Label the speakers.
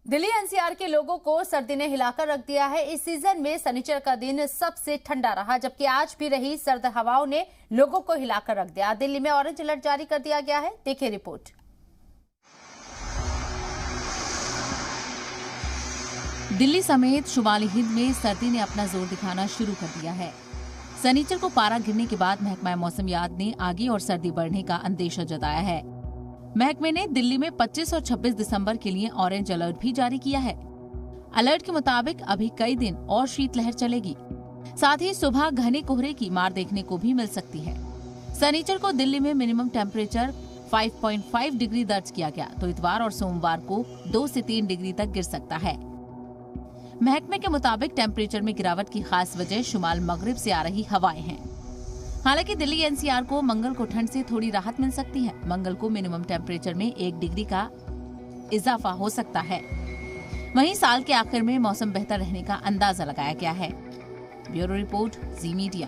Speaker 1: Delhi NCR के लोगों को सर्दी ने हिलाकर रख दिया है। इस सीजन में शनिचर का दिन सबसे ठंडा रहा, जबकि आज भी रही सर्द हवाओं ने लोगों को हिलाकर रख दिया। दिल्ली में ऑरेंज अलर्ट जारी कर दिया गया है। देखिए रिपोर्ट।
Speaker 2: दिल्ली समेत शुमाली हिंद में सर्दी ने अपना जोर दिखाना शुरू कर दिया है। शनिचर को पारा गिरने के बाद महकमा मौसमियात ने आगे और सर्दी बढ़ने का अंदेशा जताया है। महकमे ने दिल्ली में 25 और 26 दिसंबर के लिए ऑरेंज अलर्ट भी जारी किया है। अलर्ट के मुताबिक अभी कई दिन और शीतलहर चलेगी। साथ ही सुबह घने कोहरे की मार देखने को भी मिल सकती है। शनिचर को दिल्ली में मिनिमम टेम्परेचर 5.5 डिग्री दर्ज किया गया, तो इतवार और सोमवार को 2 से 3 डिग्री तक गिर सकता है। महकमे के मुताबिक टेम्परेचर में गिरावट की खास वजह शुमाल मगरिब से आ रही हवाएं हैं। हालांकि दिल्ली एनसीआर को मंगल को ठंड से थोड़ी राहत मिल सकती है। मंगल को मिनिमम टेम्परेचर में 1 डिग्री का इजाफा हो सकता है। वहीं साल के आखिर में मौसम बेहतर रहने का अंदाजा लगाया गया है। ब्यूरो रिपोर्ट, जी मीडिया।